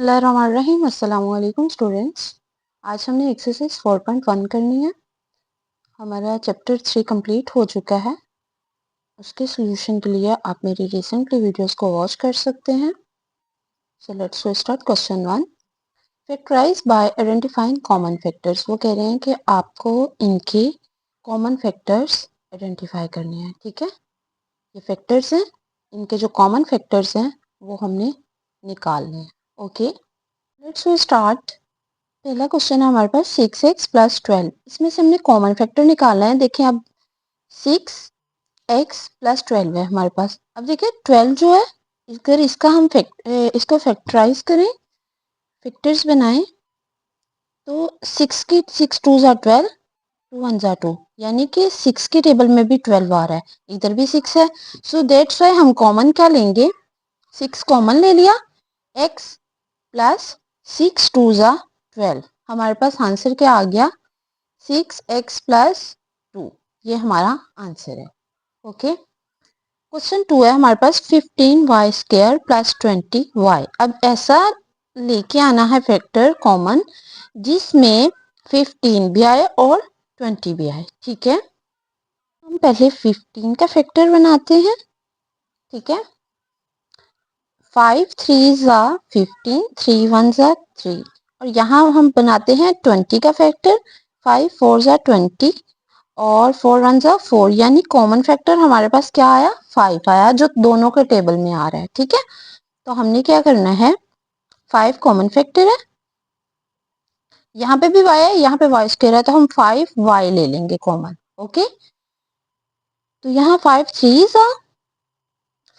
बिस्मिल्लाहिर्रहमानिर्रहीम। अस्सलाम वालेकुम स्टूडेंट्स। आज हमने एक्सरसाइज 4.1 करनी है। हमारा चैप्टर 3 कंप्लीट हो चुका है। उसके सॉल्यूशन के लिए आप मेरी रिसेंटली वीडियोस को वॉच कर सकते हैं। So let's start. Question 1, factorise by identifying common factors. वो कह रहे हैं कि आपको इनके कॉमन फैक्टर्स आइडेंटिफाई करने हैं। ठीक है, ये फैक्टर्स हैं, इनके जो कॉमन फैक्टर्स हैं वो हमने निकालने हैं। Okay, let's start. पहला क्वेश्चन है हमारे पास 6x प्लस 12। इसमें से हमने कॉमन फैक्टर निकालना है। देखें अब 6x प्लस 12 है हमारे पास। अब देखिए 12 जो है, अगर इसका हम इसको फैक्टराइज करें, फैक्टर्स बनाएं, तो 6 की 6 टू ज़ा 12, 2 1 ज़ा 2, यानी कि 6 के टेबल में भी 12 आ रहा है, इधर भी 6 है। सो दैट्स वाई हम कॉमन क्या लेंगे, 6 कॉमन ले लिया, x प्लस 6 टू ज़ा 12। हमारे पास आंसर क्या आ गया, 6x प्लस 2। ये हमारा आंसर है। ओके, क्वेश्चन 2 है हमारे पास 15y स्क्वायर प्लस 20y। अब ऐसा लेके आना है फैक्टर कॉमन जिसमें 15 भी आए और 20 भी आए। ठीक है, हम पहले 15 का फैक्टर बनाते हैं। ठीक है, 5 3 ज़ा 15, 3 1 ज़ा 3। और यहाँ हम बनाते हैं 20 का फैक्टर, 5 4 ज़ा 20 और 4 1 ज़ा 4, यानी कॉमन फैक्टर हमारे पास क्या आया, 5 आया, जो दोनों के टेबल में आ रहा है। ठीक है, तो हमने क्या करना है, 5 कॉमन फैक्टर है, यहाँ पे भी y है, यहाँ पे y स्क्वायर है, तो हम 5y ले लेंगे कॉमन। ओके, तो यहाँ 5 3 ज़ा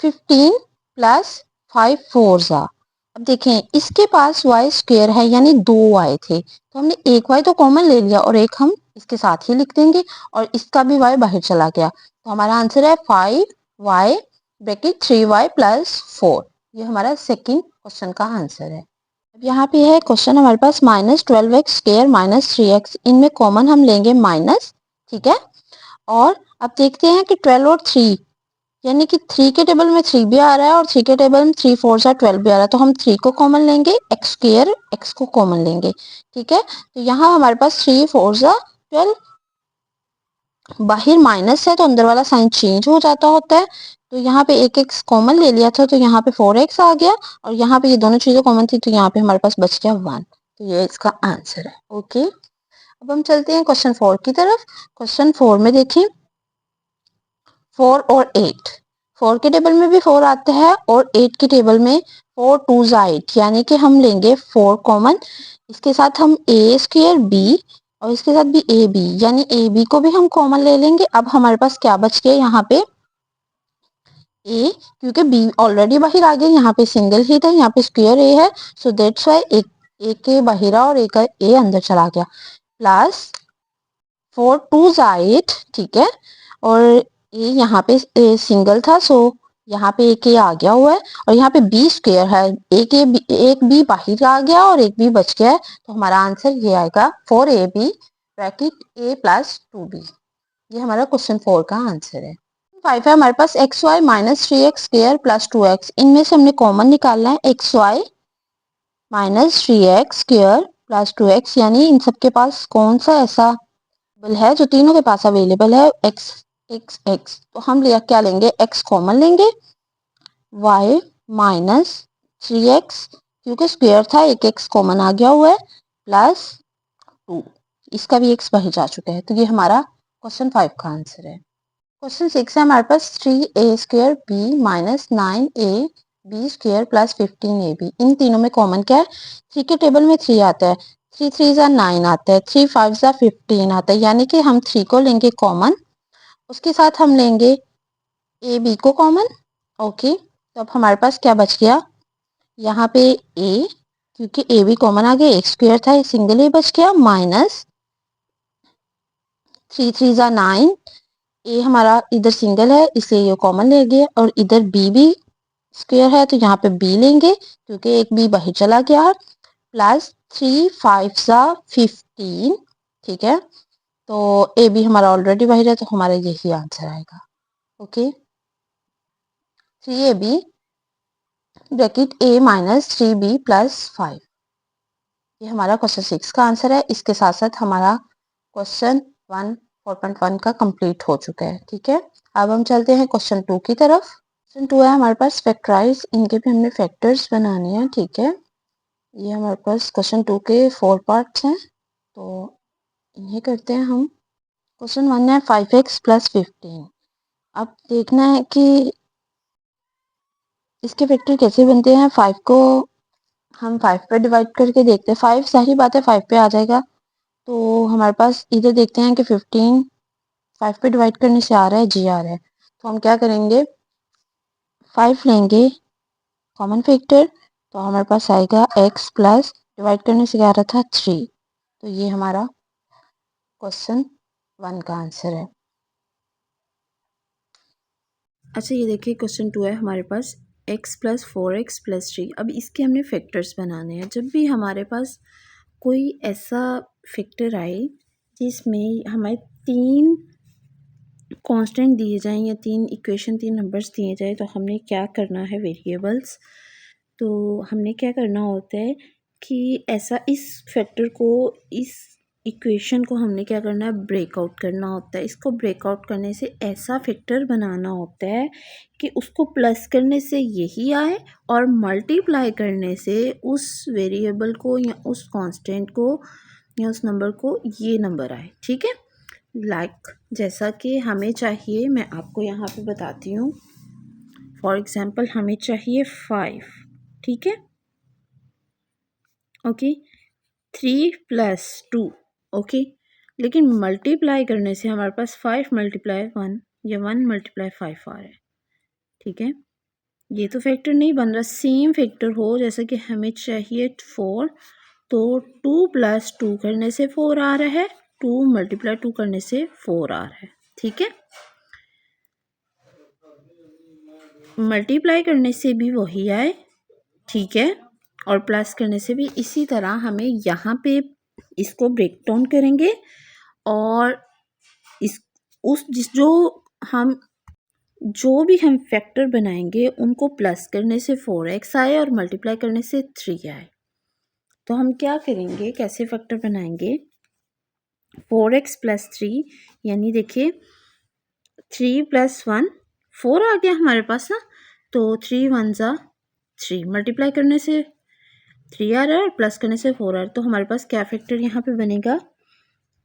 15 प्लस 5 4 ज़ा। अब देखें इसके पास y स्क्वायर है, यानी 2 y थे, तो हमने एक y तो कॉमन ले लिया और एक हम इसके साथ ही लिख देंगे, और इसका भी y बाहर चला गया, तो हमारा आंसर है 5y ब्रैकेट 3y प्लस 4। ये हमारा सेकंड क्वेश्चन का आंसर है। अब यहाँ पे है क्वेश्चन हमारे पास -12x स्क्वायर माइनस 3x। इनमें कॉमन हम लेंगे माइनस। ठीक है, और अब देखते हैं कि 12 और 3, यानी कि 3 के टेबल में 3 भी आ रहा है और 3 के टेबल में 3 4 सा 12 भी आ रहा है, तो हम 3 को कॉमन लेंगे, x स्क्वायर x को कॉमन लेंगे। ठीक है, तो यहाँ हमारे पास 3 4 सा 12, बाहर माइनस है तो अंदर वाला साइन चेंज हो जाता होता है, तो यहाँ पे एक x कॉमन ले लिया था, तो यहाँ पे 4x आ गया, और यहाँ पे ये दोनों चीजें कॉमन थी, तो यहाँ पे हमारे पास बच गया 1। तो ये इसका आंसर है। ओके, अब हम चलते हैं क्वेश्चन 4 की तरफ। क्वेश्चन 4 में देखिए 4 और 8, 4 के टेबल में भी 4 आता है और 8 के टेबल में 4 2 8, यानी कि हम लेंगे 4 कॉमन, इसके साथ हम a स्क्वायर b और इसके साथ भी ए बी, यानी ए बी को भी हम कॉमन ले लेंगे। अब हमारे पास क्या बच गया यहाँ पे, a, क्योंकि b ऑलरेडी बाहर आ गया, यहाँ पे सिंगल ही था, यहाँ पे स्क्वायर a है, सो दैट्स वाई एक के बाहर और एक a अंदर चला गया, प्लस 4 2 8। ठीक है, और ये यहाँ पे सिंगल था, सो यहाँ पे एक ए आ गया हुआ है, और यहाँ पे बी स्क्वायर है, एक बी बाहर आ गया और एक बी बच गया है, तो हमारा आंसर ये आएगा 4ab bracket a plus 2b। ये हमारा क्वेश्चन 4 का आंसर है। 5 है हमारे पास x y minus 3x square plus 2x। इनमें से हमने कॉमन निकालना है, x y minus 3x square plus 2x, यानी इन सबके पास कौन सा ऐसा है जो तीनों के पास अवेलेबल है, x x x, तो हम क्या लेंगे, x कॉमन लेंगे, y माइनस 3x, क्योंकि स्क्वायर था, एक x कॉमन आ गया हुआ है, प्लस 2, इसका भी x बाहर जा चुका है, तो ये हमारा क्वेश्चन 5 का आंसर है। क्वेश्चन 6 है हमारे पास 3a square b minus 9a b square plus 15ab। इन तीनों में कॉमन क्या है, 3 के टेबल में 3 आता है, 3 3 ज़ा 9 आता है, 3 5 ज़ा 15 आता है, यानी कि हम 3 को लेंगे कॉमन, उसके साथ हम लेंगे ए बी को कॉमन। ओके, तो अब हमारे पास क्या बच गया, यहाँ पे a, क्योंकि ए बी कॉमन आ गया, एक स्क्वायर था, सिंगल ही बच गया, माइनस 3 3 ज़ा 9, ए हमारा इधर सिंगल है इसलिए ये कॉमन ले गया, और इधर बी भी स्क्वायर है तो यहाँ पे बी लेंगे, क्योंकि एक बी बाहर चला गया, प्लस 3 5 सा 15। ठीक है, तो ए बी हमारा ऑलरेडी बाहर है, तो हमारा यही आंसर आएगा। Okay, 3ab bracket a minus 3b plus 5। ये हमारा क्वेश्चन 6 का आंसर है। इसके साथ साथ हमारा क्वेश्चन 1 4.1 का कंप्लीट हो चुका है। ठीक है, अब हम चलते हैं क्वेश्चन 2 की तरफ। क्वेश्चन 2 है हमारे पास फैक्टराइज, इनके भी हमने फैक्टर्स बनाने हैं। ठीक है, ये हमारे पास क्वेश्चन 2 के 4 पार्ट्स हैं, तो इन्हें करते हैं हम। क्वेश्चन 1 है 5x प्लस 15। अब देखना है कि इसके फैक्टर कैसे बनते हैं। 5 को हम 5 पे डिवाइड करके देखते हैं। 5 सारी बात है 5 पे आ जाएगा, तो हमारे पास इधर देखते हैं कि 15 5 पे डिवाइड करने से आ रहा है, जी आ रहा है। तो हम क्या करेंगे, 5 लेंगे कॉमन फैक्टर, तो हमारे पास आएगा x प्लस डिवाइड करने से क्या आ रहा था 3। तो ये हमारा क्वेश्चन 1 का आंसर है। अच्छा, ये देखिए क्वेश्चन 2 है हमारे पास x प्लस 4x प्लस 3। अब इसके हमने फैक्टर्स बनाने हैं। जब भी हमारे पास कोई ऐसा फैक्टर आए जिसमें हमें 3 कांस्टेंट दिए जाएं या 3 इक्वेशन 3 नंबर्स दिए जाए, तो हमने क्या करना है, वेरिएबल्स, तो हमने क्या करना होता है कि ऐसा इस फैक्टर को, इस इक्वेशन को हमने क्या करना है, ब्रेकआउट करना होता है। इसको ब्रेकआउट करने से ऐसा फैक्टर बनाना होता है कि उसको प्लस करने से यही आए और मल्टीप्लाई करने से उस वेरिएबल को या उस कांस्टेंट को या उस नंबर को ये नंबर आए। ठीक है, जैसा कि हमें चाहिए, मैं आपको यहाँ पे बताती हूँ। फॉर एग्जांपल हमें चाहिए 5। ठीक है, ओके, 3 प्लस 2। ओके, लेकिन मल्टीप्लाई करने से हमारे पास 5 मल्टीप्लाई 1 या 1 मल्टीप्लाई 5 आ रहा है। ठीक है, ये तो फैक्टर नहीं बन रहा। सेम फैक्टर हो, जैसा कि हमें चाहिए 4, तो 2 प्लस 2 करने से 4 आ रहा है, 2 मल्टीप्लाई 2 करने से 4 आ रहा है। ठीक है, मल्टीप्लाई करने से भी वही आए। ठीक है, और प्लस करने से भी इसी तरह हमें यहाँ पे इसको ब्रेक डाउन करेंगे और इस उस जिस जो भी हम फैक्टर बनाएंगे उनको प्लस करने से 4x आए और मल्टीप्लाई करने से 3 आए। तो हम क्या करेंगे, कैसे फैक्टर बनाएंगे, 4x प्लस 3, यानी देखिए 3 प्लस 1 4 आ गया हमारे पास ना, तो 3 1 ज़ा 3, मल्टीप्लाई करने से 3 आ रहा है और प्लस करने से 4 आ रहा है। तो हमारे पास क्या फैक्टर यहाँ पे बनेगा,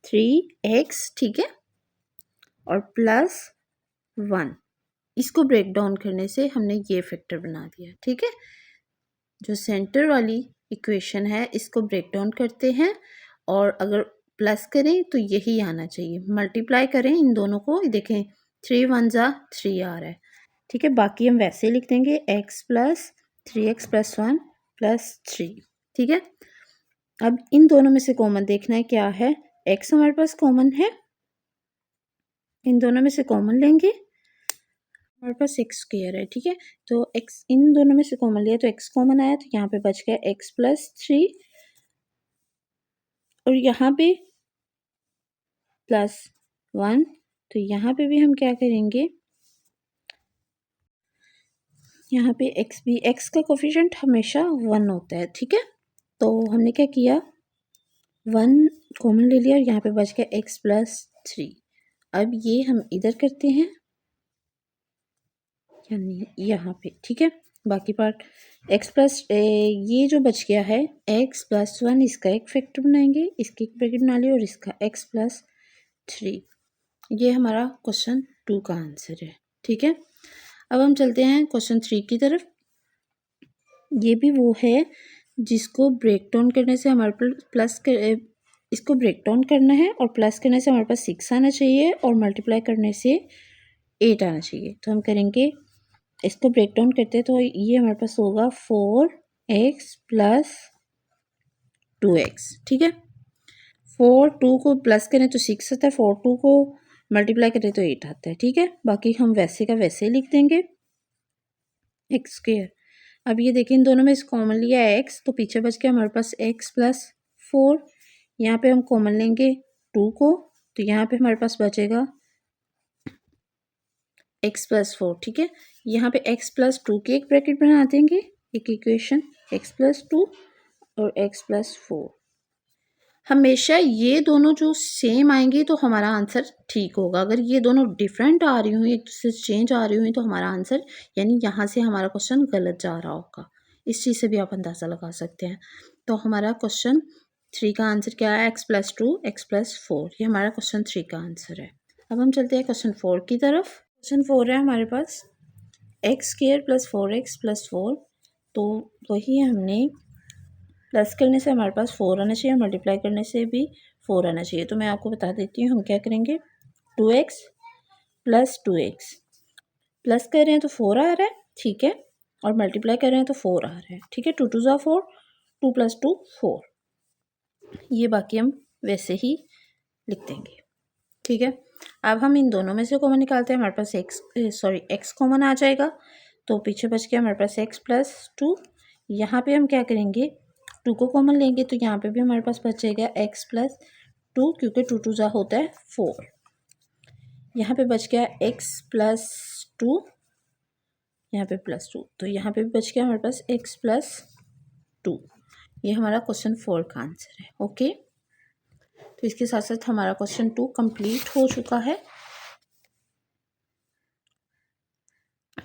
3x। ठीक है, और प्लस 1, इसको ब्रेक डाउन करने से हमने ये फैक्टर बना दिया। ठीक है, जो सेंटर वाली इक्वेशन है इसको ब्रेक डाउन करते हैं और अगर प्लस करें तो यही आना चाहिए, मल्टीप्लाई करें इन दोनों को, देखें 3 1 ज़ा 3 आ रहा है। ठीक है, बाकी हम वैसे ही लिख देंगे x plus 3x plus 1 plus 3। ठीक है, अब इन दोनों में से कॉमन देखना है क्या है, x हमारे पास कॉमन है, इन दोनों में से कॉमन लेंगे, हमारे पास एक्स स्क्वायर है। ठीक है, तो x इन दोनों में से कॉमन लिया तो x कॉमन आया, तो यहाँ पे बच गया x प्लस 3 और यहाँ पे प्लस 1। तो यहाँ पे भी हम क्या करेंगे, यहाँ पे x का कोफिशिएंट हमेशा 1 होता है। ठीक है, तो हमने क्या किया, 1 कॉमन ले लिया और यहाँ पे बच गया x प्लस 3। अब ये हम इधर करते हैं, यानी यहाँ पे। ठीक है, बाकी पार्ट x प्लस ये जो बच गया है x प्लस 1, इसका एक फैक्टर बनाएंगे, इसकी एक ब्रैकेट बना ली और इसका x प्लस 3। ये हमारा क्वेश्चन 2 का आंसर है। ठीक है, अब हम चलते हैं क्वेश्चन 3 की तरफ। ये भी वो है जिसको ब्रेक डाउन करने से हमारे प्लस इसको ब्रेक डाउन करना है और प्लस करने से हमारे पास 6 आना चाहिए और मल्टीप्लाई करने से 8 आना चाहिए। तो हम करेंगे, इसको ब्रेक डाउन करते हैं, तो ये हमारे पास होगा 4x प्लस 2x। ठीक है, 4 2 को प्लस करें तो 6 आता है, 4 2 को मल्टीप्लाई करें तो 8 आता है। ठीक है, बाकी हम वैसे का वैसे ही लिख देंगे एक्स स्क्वायर। अब ये देखिए इन दोनों में से कॉमन लिया है x, तो पीछे बच गया हमारे पास x प्लस 4। यहाँ पे हम कॉमन लेंगे 2 को, तो यहाँ पे हमारे पास बचेगा x प्लस 4। ठीक है, यहाँ पे x प्लस 2 की एक ब्रैकेट बना देंगे एक इक्वेशन x+2 और x+4। हमेशा ये दोनों जो सेम आएंगे तो हमारा आंसर ठीक होगा। अगर ये दोनों डिफरेंट आ रही हुई, एक दूसरे से चेंज आ रही हुई, तो हमारा आंसर यानी यहाँ से हमारा क्वेश्चन गलत जा रहा होगा। इस चीज़ से भी आप अंदाज़ा लगा सकते हैं। तो हमारा क्वेश्चन 3 का आंसर क्या है? x+2 x+4। ये हमारा क्वेश्चन 3 का आंसर है। अब हम चलते हैं क्वेश्चन 4 की तरफ। क्वेश्चन 4 है हमारे पास x² + 4x + 4। तो वही हमने प्लस करने से हमारे पास 4 आना चाहिए, मल्टीप्लाई करने से भी 4 आना चाहिए। तो मैं आपको बता देती हूँ हम क्या करेंगे। 2x + 2x प्लस कर रहे हैं तो 4 आ रहा है, ठीक है, और मल्टीप्लाई कर रहे हैं तो 4 आ रहा है, ठीक है। 2 2 ज़ा 4, 2 + 2 4। ये बाकी हम वैसे ही लिख देंगे, ठीक है। अब हम इन दोनों में से कॉमन निकालते हैं। हमारे पास x कॉमन आ जाएगा, तो पीछे बच गया हमारे पास x+2। यहाँ पे हम क्या करेंगे, 2 को कॉमन लेंगे तो यहाँ पे भी हमारे पास बचेगा x+2, क्योंकि 2 2 ज़ा होता है 4। यहाँ पे बच गया x+2, यहाँ पे +2, तो यहाँ पे भी बच गया हमारे पास x+2। ये हमारा क्वेश्चन 4 का आंसर है, ओके। तो इसके साथ साथ हमारा क्वेश्चन 2 कंप्लीट हो चुका है।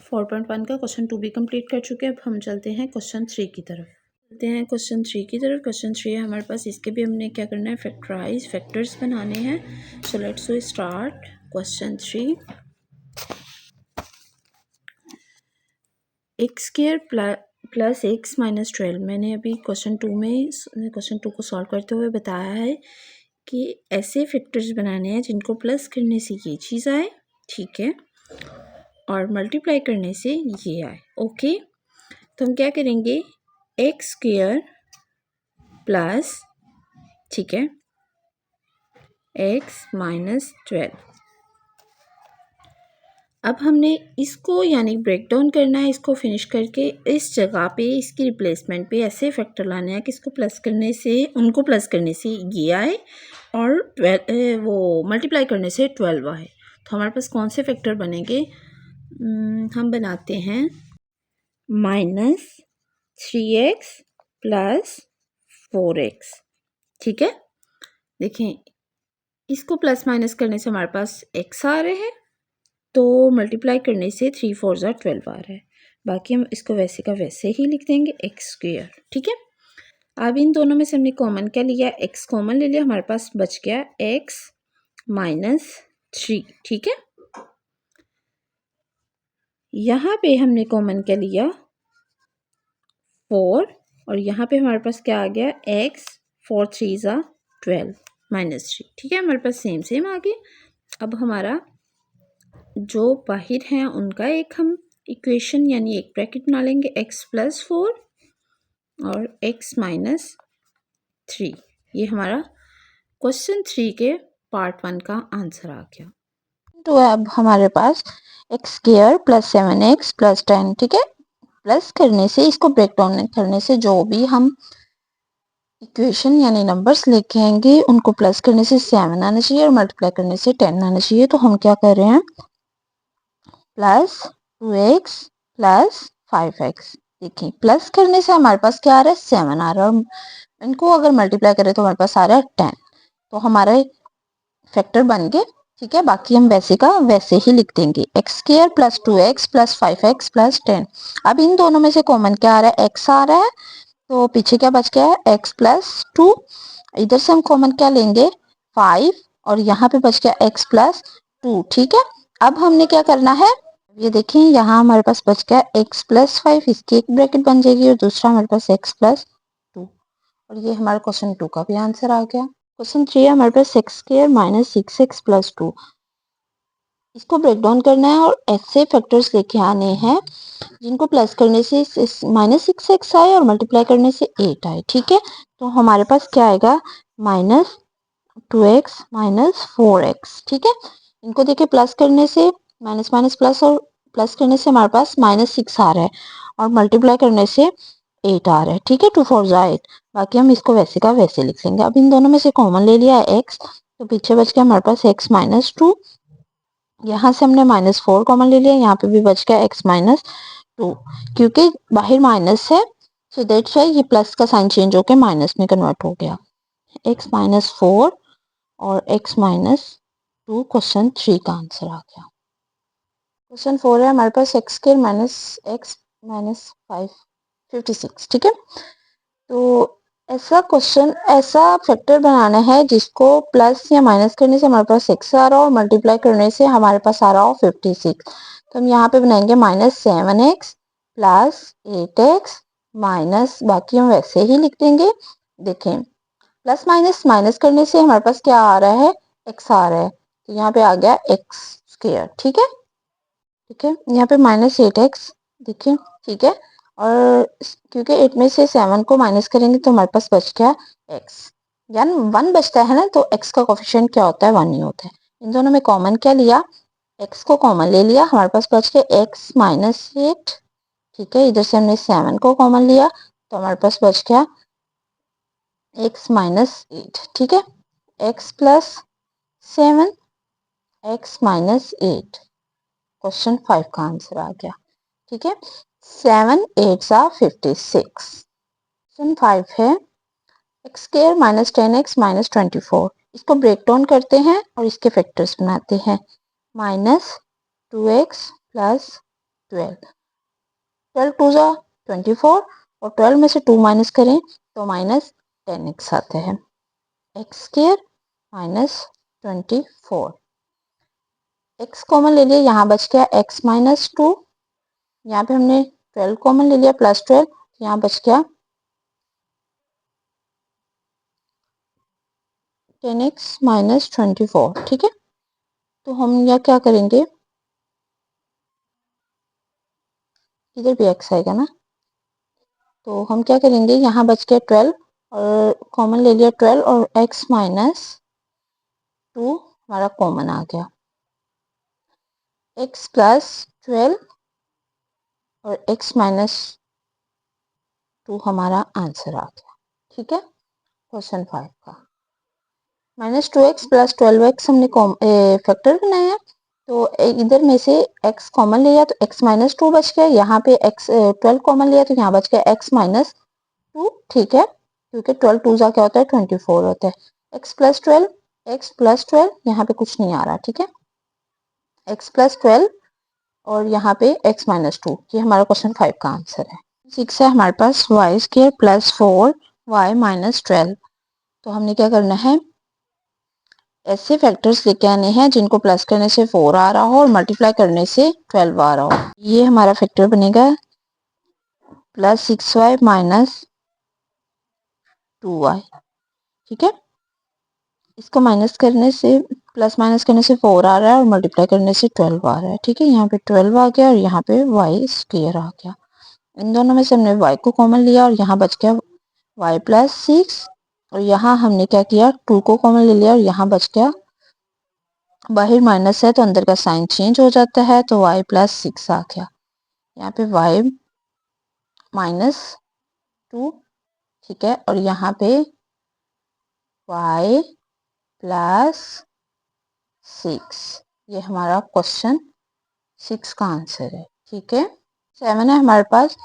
4.1 का क्वेश्चन 2 भी कंप्लीट कर चुके हैं। अब हम चलते हैं क्वेश्चन 3 की तरफ। क्वेश्चन 3 की तरफ। क्वेश्चन 3 है हमारे पास, इसके भी हमने क्या करना है, फैक्टर्स बनाने हैं। So let's start question 3। x² + x - 12। मैंने अभी क्वेश्चन 2 को सॉल्व करते हुए बताया है कि ऐसे फैक्टर्स बनाने हैं जिनको प्लस करने से ये चीज़ आए, ठीक है, और मल्टीप्लाई करने से ये आए, ओके। तो हम क्या करेंगे, x² प्लस, ठीक है, x - 12। अब हमने इसको यानी ब्रेक डाउन करना है। इसको फिनिश करके इस जगह पे इसकी रिप्लेसमेंट पे ऐसे फैक्टर लाने हैं कि इसको प्लस करने से, उनको प्लस करने से ये आए और 12 वो मल्टीप्लाई करने से 12 आए। तो हमारे पास कौन से फैक्टर बनेंगे, हम बनाते हैं -3x + 4x, ठीक है। देखें, इसको प्लस माइनस करने से हमारे पास x आ रहे हैं, तो मल्टीप्लाई करने से 3 4 ज़ा 12 आ रहा है। बाकी हम इसको वैसे का वैसे ही लिख देंगे x², ठीक है। अब इन दोनों में से हमने कॉमन क्या लिया, x कॉमन ले लिया, हमारे पास बच गया x - 3, ठीक है। यहाँ पे हमने कॉमन क्या लिया, 4, और यहाँ पे हमारे पास क्या आ गया, x 4 3 ज़ा 12 -3, ठीक है। हमारे पास सेम आ गया। अब हमारा जो बाहर हैं उनका एक हम इक्वेशन यानी एक ब्रैकेट बना लेंगे, x+4 और x - 3। ये हमारा क्वेश्चन 3 के पार्ट 1 का आंसर आ गया। तो अब हमारे पास x² + 7x + 10, ठीक है। प्लस करने से, इसको ब्रेक डाउन करने से जो भी हम इक्वेशन यानी नंबर्स लेके आएंगे उनको प्लस करने से 7 आना चाहिए और मल्टीप्लाई करने से 10 आना चाहिए। तो हम क्या कर रहे हैं, +2x + 5x। देखिए, प्लस करने से हमारे पास क्या आ रहा है, 7 आ रहा है, और इनको अगर मल्टीप्लाई करें तो हमारे पास आ रहा है 10। तो हमारे फैक्टर बन गए, ठीक है। बाकी हम वैसे का वैसे ही लिख देंगे, x² + 2x + 5x + 10। अब इन दोनों में से कॉमन क्या आ रहा है, x आ रहा है, तो पीछे क्या बच गया है, x + 2। इधर से हम कॉमन क्या लेंगे, 5, और यहाँ पे बच गया x + 2, ठीक है। अब हमने क्या करना है, ये देखें, यहाँ हमारे पास बच गया x + 5, इसकी एक ब्रैकेट बन जाएगी और दूसरा हमारे पास x + 2, और ये हमारे क्वेश्चन 2 का भी आंसर आ गया। क्वेश्चन 3 है हमारे पास x² - 6x + 2। इसको ब्रेक डाउन करना है और ऐसे फैक्टर्स लेके आने हैं जिनको प्लस करने से -6x आए और मल्टीप्लाई करने से 8 आए, ठीक है। तो हमारे पास क्या आएगा, -2x - 4x, ठीक है। इनको देखिए, प्लस करने से माइनस माइनस प्लस, और प्लस करने से हमारे पास -6 आ रहा है और मल्टीप्लाई करने से 8 आ रहा है, ठीक है। 2 4 ज़ा 8। बाकी हम इसको वैसे का वैसे लिख लेंगे। अब इन दोनों में से कॉमन ले लिया है x, तो पीछे बच गया हमारे पास x - 2। यहाँ से हमने -4 कॉमन ले लिया, यहाँ पे भी बच गया x - 2, क्योंकि बाहर माइनस है, सो दैट्स वाई ये प्लस का साइन चेंज होकर माइनस में कन्वर्ट हो गया। x माइनस 4 और x माइनस 2 क्वेश्चन 3 का आंसर आ गया। क्वेश्चन 4 है हमारे पास x square minus x minus 5 56, ठीक है। तो ऐसा क्वेश्चन, ऐसा फैक्टर बनाना है जिसको प्लस या माइनस करने से हमारे पास एक्स आ रहा हो और मल्टीप्लाई करने से हमारे पास आ रहा हो 56। तो हम यहाँ पे बनाएंगे -7x प्लस 8x माइनस, बाकी हम वैसे ही लिख देंगे। देखें, प्लस माइनस माइनस करने से हमारे पास क्या आ रहा है, एक्स आ रहा है, तो यहाँ पे आ गया एक्स स्क्वायर, ठीक है। ठीक है, यहाँ पे -8x, देखिए, ठीक है। और क्योंकि 8 में से 7 को माइनस करेंगे तो हमारे पास बच गया x, यानी 1 बचता है ना, तो x का कोफिशिएंट क्या होता है, 1 ही होता है। इन दोनों में कॉमन क्या लिया, x को कॉमन ले लिया, हमारे पास बच गया x माइनस 8, ठीक है। इधर से हमने 7 को कॉमन लिया तो हमारे पास बच गया x माइनस 8, ठीक है। x plus 7 x minus 8, question 5 का आंसर आ गया, ठीक है। 7 8 56। क्वेश्चन 5 है x square minus 10x minus 24, इसको ब्रेक डाउन करते हैं और इसके फैक्टर्स बनाते हैं। -2x प्लस 12, 12 2 24 और 12 में से 2 माइनस करें तो -10x आता है। X square minus 24, x common ले लिया, यहाँ बच गया x माइनस 2, यहाँ पे हमने 12 कॉमन ले लिया प्लस 12, यहाँ बच गया 10x माइनस 24, ठीक है। तो हम यहाँ क्या करेंगे, इधर भी x आएगा ना, तो हम क्या करेंगे, यहाँ बच गया 12 और कॉमन ले लिया 12 और x माइनस 2 हमारा कॉमन आ गया, x प्लस 12 और x माइनस 2 हमारा आंसर आ गया, ठीक है। क्वेश्चन 5 का -2x प्लस 12x हमने फैक्टर बनाया है, तो इधर में से x कॉमन लिया तो x माइनस 2 बच गया, यहाँ पे x 12 कॉमन लिया तो यहाँ बच गया x माइनस 2, ठीक है, क्योंकि 12 2 क्या होता है 24 होता है। x प्लस 12, x प्लस 12, यहाँ पे कुछ नहीं आ रहा, ठीक है, x प्लस 12 और यहाँ पे x माइनस 2, ये हमारा क्वेश्चन 5 का आंसर है। 6 है हमारे पास y square plus 4y minus 12, तो हमने क्या करना है, ऐसे फैक्टर्स लेके आने हैं जिनको प्लस करने से 4 आ रहा हो और मल्टीप्लाई करने से 12 आ रहा हो। ये हमारा फैक्टर बनेगा प्लस 6y माइनस 2y, ठीक है। इसको माइनस करने से, प्लस माइनस करने से 4 आ रहा है और मल्टीप्लाई करने से 12 आ रहा है, ठीक है। यहाँ पे 12 आ गया और यहाँ पे वाई स्क्वायर आ गया। इन दोनों में से हमने y को कॉमन लिया और यहाँ बच गया y प्लस 6 और यहाँ हमने क्या किया, 2 को कॉमन ले लिया और यहाँ बच गया, बाहर माइनस है तो अंदर का साइन चेंज हो जाता है, तो y प्लस 6 आ गया। यहाँ पे y माइनस 2, ठीक है, और यहाँ पे y प्लस 6, ये हमारा क्वेश्चन 6 का आंसर है, ठीक है। 7 है हमारे पास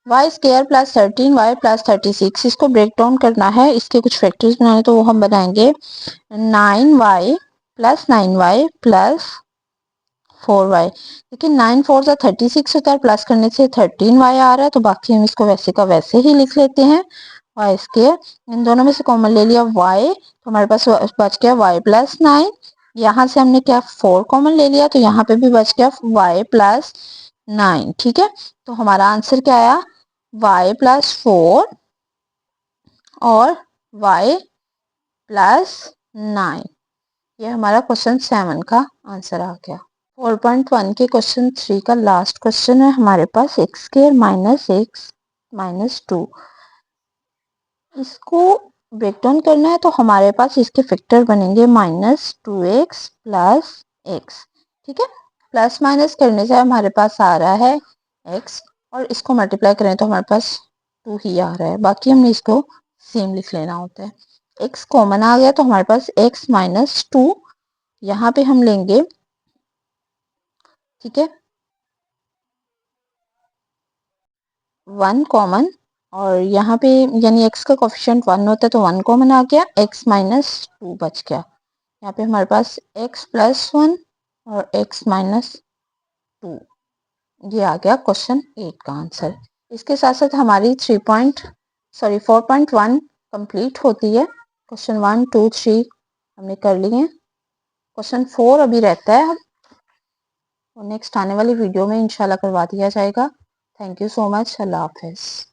y square plus 13y plus 36, इसको ब्रेक डाउन करना है, इसके कुछ फैक्टर्स बनाने, तो वो हम बनाएंगे 9y plus 9y plus 4y, लेकिन 9 4 36 होता है, प्लस करने से 13y आ रहा है, तो बाकी हम इसको वैसे का वैसे ही लिख लेते हैं वाई स्क्वायर। इन दोनों में से कॉमन ले लिया y, तो हमारे पास बच गया y प्लस 9, यहाँ से हमने क्या 4 कॉमन ले लिया तो यहाँ पे भी बच गया y प्लस 9, ठीक है। तो हमारा आंसर क्या आया, y प्लस 4 और y प्लस 9, ये हमारा क्वेश्चन 7 का आंसर आ गया। 4.1 के क्वेश्चन 3 का लास्ट क्वेश्चन है हमारे पास x square minus x minus 2, इसको ब्रेक डाउन करना है, तो हमारे पास इसके फैक्टर बनेंगे -2x प्लस एक्स, ठीक है। प्लस माइनस करने से हमारे पास आ रहा है x और इसको मल्टीप्लाई करें तो हमारे पास 2 ही आ रहा है, बाकी हमने इसको सेम लिख लेना होता है। x कॉमन आ गया तो हमारे पास x माइनस 2, यहाँ पे हम लेंगे, ठीक है, 1 कॉमन, और यहाँ पे यानी x का कोफिशिएंट 1 होता है तो 1 कॉमन आ गया, x माइनस 2 बच गया। यहाँ पे हमारे पास x प्लस 1 और x माइनस 2, ये आ गया क्वेश्चन 8 का आंसर। इसके साथ साथ हमारी 4.1 कंप्लीट होती है। क्वेश्चन 1 2 3 हमने कर लिए। क्वेश्चन 4 अभी रहता है, और नेक्स्ट आने वाली वीडियो में इंशाल्लाह करवा दिया जाएगा। Thank you so much. अल्लाह हाफिज़।